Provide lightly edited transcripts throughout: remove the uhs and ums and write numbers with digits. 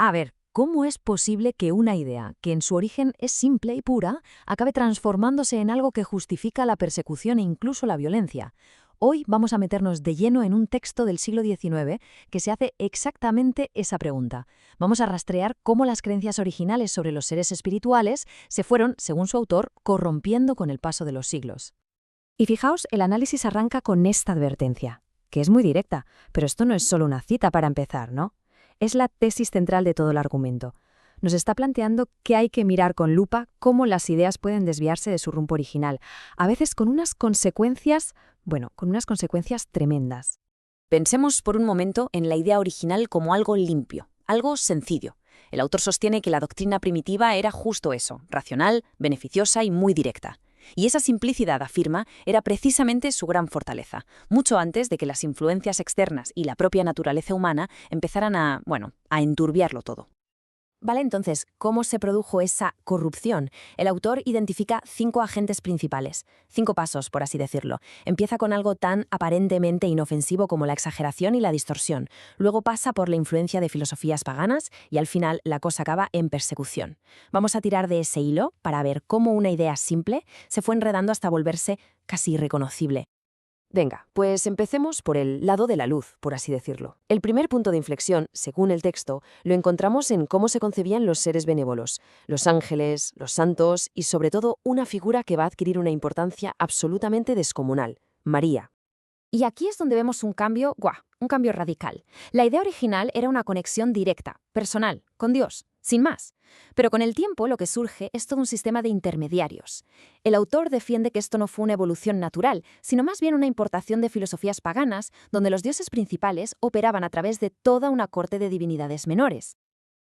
A ver, ¿cómo es posible que una idea, que en su origen es simple y pura, acabe transformándose en algo que justifica la persecución e incluso la violencia? Hoy vamos a meternos de lleno en un texto del siglo XIX que se hace exactamente esa pregunta. Vamos a rastrear cómo las creencias originales sobre los seres espirituales se fueron, según su autor, corrompiendo con el paso de los siglos. Y fijaos, el análisis arranca con esta advertencia, que es muy directa, pero esto no es solo una cita para empezar, ¿no? Es la tesis central de todo el argumento. Nos está planteando que hay que mirar con lupa cómo las ideas pueden desviarse de su rumbo original, a veces con unas consecuencias, con unas consecuencias tremendas. Pensemos por un momento en la idea original como algo limpio, algo sencillo. El autor sostiene que la doctrina primitiva era justo eso, racional, beneficiosa y muy directa. Y esa simplicidad, afirma, era precisamente su gran fortaleza, mucho antes de que las influencias externas y la propia naturaleza humana empezaran a enturbiarlo todo. Vale, entonces, ¿cómo se produjo esa corrupción? El autor identifica 5 agentes principales, 5 pasos, por así decirlo. Empieza con algo tan aparentemente inofensivo como la exageración y la distorsión. Luego pasa por la influencia de filosofías paganas y al final la cosa acaba en persecución. Vamos a tirar de ese hilo para ver cómo una idea simple se fue enredando hasta volverse casi irreconocible. Venga, pues empecemos por el lado de la luz, por así decirlo. El primer punto de inflexión, según el texto, lo encontramos en cómo se concebían los seres benévolos, los ángeles, los santos y sobre todo una figura que va a adquirir una importancia absolutamente descomunal, María. Y aquí es donde vemos un cambio radical. La idea original era una conexión directa, personal, con Dios, sin más. Pero con el tiempo lo que surge es todo un sistema de intermediarios. El autor defiende que esto no fue una evolución natural, sino más bien una importación de filosofías paganas, donde los dioses principales operaban a través de toda una corte de divinidades menores.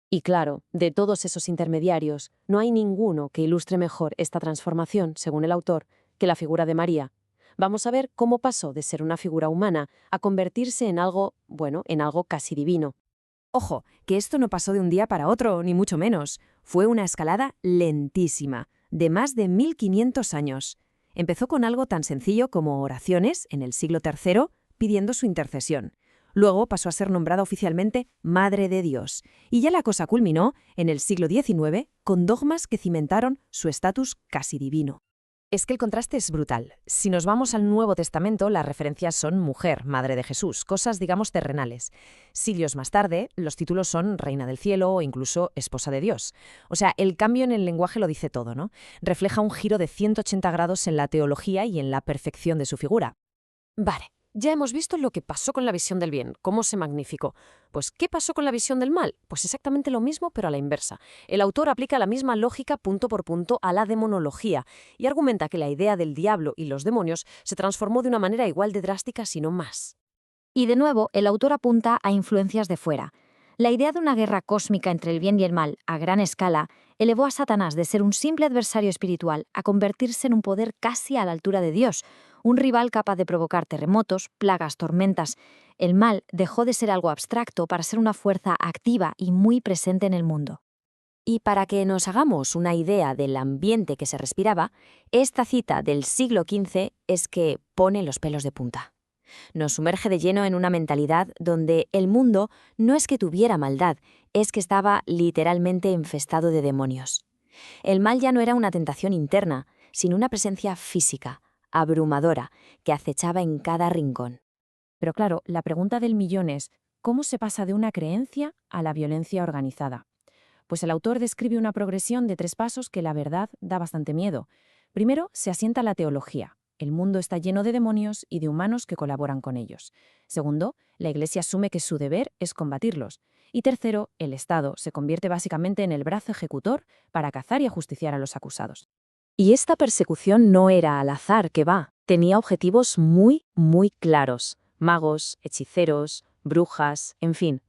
Y claro, de todos esos intermediarios, no hay ninguno que ilustre mejor esta transformación, según el autor, que la figura de María. Vamos a ver cómo pasó de ser una figura humana a convertirse en algo casi divino. Ojo, que esto no pasó de un día para otro, ni mucho menos. Fue una escalada lentísima, de más de 1500 años. Empezó con algo tan sencillo como oraciones, en el siglo III, pidiendo su intercesión. Luego pasó a ser nombrada oficialmente Madre de Dios. Y ya la cosa culminó, en el siglo XIX, con dogmas que cimentaron su estatus casi divino. Es que el contraste es brutal. Si nos vamos al Nuevo Testamento, las referencias son mujer, madre de Jesús, cosas, digamos, terrenales. Siglos más tarde, los títulos son reina del cielo o incluso esposa de Dios. O sea, el cambio en el lenguaje lo dice todo, ¿no? Refleja un giro de 180 grados en la teología y en la perfección de su figura. Vale. Ya hemos visto lo que pasó con la visión del bien, cómo se magnificó. Pues, ¿qué pasó con la visión del mal? Pues exactamente lo mismo, pero a la inversa. El autor aplica la misma lógica punto por punto a la demonología y argumenta que la idea del diablo y los demonios se transformó de una manera igual de drástica, si no más. Y de nuevo, el autor apunta a influencias de fuera. La idea de una guerra cósmica entre el bien y el mal, a gran escala, elevó a Satanás de ser un simple adversario espiritual a convertirse en un poder casi a la altura de Dios, un rival capaz de provocar terremotos, plagas, tormentas. El mal dejó de ser algo abstracto para ser una fuerza activa y muy presente en el mundo. Y para que nos hagamos una idea del ambiente que se respiraba, esta cita del siglo XV es que pone los pelos de punta. Nos sumerge de lleno en una mentalidad donde el mundo no es que tuviera maldad, es que estaba literalmente infestado de demonios. El mal ya no era una tentación interna, sino una presencia física, abrumadora, que acechaba en cada rincón. Pero claro, la pregunta del millón es, ¿cómo se pasa de una creencia a la violencia organizada? Pues el autor describe una progresión de 3 pasos que la verdad da bastante miedo. Primero, se asienta la teología. El mundo está lleno de demonios y de humanos que colaboran con ellos. Segundo, la Iglesia asume que su deber es combatirlos. Y tercero, el Estado se convierte básicamente en el brazo ejecutor para cazar y ajusticiar a los acusados. Y esta persecución no era al azar, que va. Tenía objetivos muy, muy claros. Magos, hechiceros, brujas, en fin.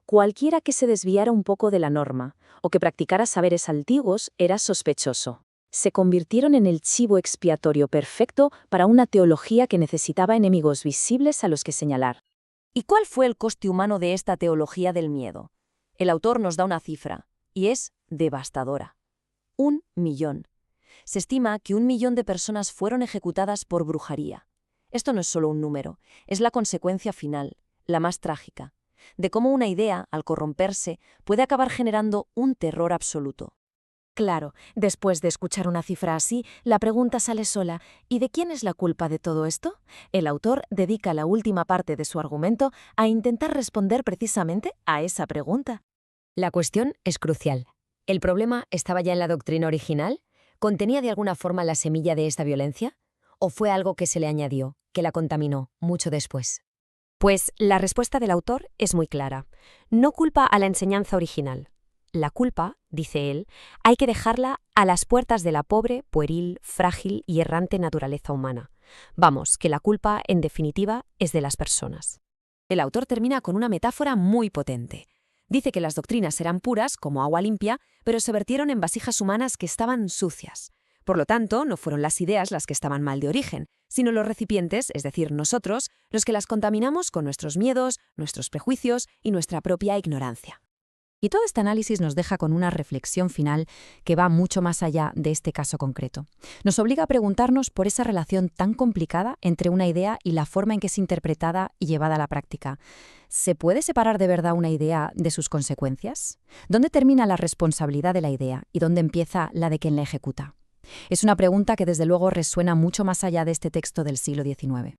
Cualquiera que se desviara un poco de la norma o que practicara saberes antiguos era sospechoso. Se convirtieron en el chivo expiatorio perfecto para una teología que necesitaba enemigos visibles a los que señalar. ¿Y cuál fue el coste humano de esta teología del miedo? El autor nos da una cifra, y es devastadora. 1 millón. Se estima que 1 millón de personas fueron ejecutadas por brujería. Esto no es solo un número, es la consecuencia final, la más trágica. de cómo una idea, al corromperse, puede acabar generando un terror absoluto. Claro, después de escuchar una cifra así, la pregunta sale sola: ¿y de quién es la culpa de todo esto? El autor dedica la última parte de su argumento a intentar responder precisamente a esa pregunta. La cuestión es crucial. ¿El problema estaba ya en la doctrina original? ¿Contenía de alguna forma la semilla de esta violencia? ¿O fue algo que se le añadió, que la contaminó mucho después? Pues la respuesta del autor es muy clara. No culpa a la enseñanza original. La culpa, dice él, hay que dejarla a las puertas de la pobre, pueril, frágil y errante naturaleza humana. Vamos, que la culpa, en definitiva, es de las personas. El autor termina con una metáfora muy potente. Dice que las doctrinas eran puras, como agua limpia, pero se vertieron en vasijas humanas que estaban sucias. Por lo tanto, no fueron las ideas las que estaban mal de origen, sino los recipientes, es decir, nosotros, los que las contaminamos con nuestros miedos, nuestros prejuicios y nuestra propia ignorancia. Y todo este análisis nos deja con una reflexión final que va mucho más allá de este caso concreto. Nos obliga a preguntarnos por esa relación tan complicada entre una idea y la forma en que es interpretada y llevada a la práctica. ¿Se puede separar de verdad una idea de sus consecuencias? ¿Dónde termina la responsabilidad de la idea y dónde empieza la de quien la ejecuta? Es una pregunta que desde luego resuena mucho más allá de este texto del siglo XIX.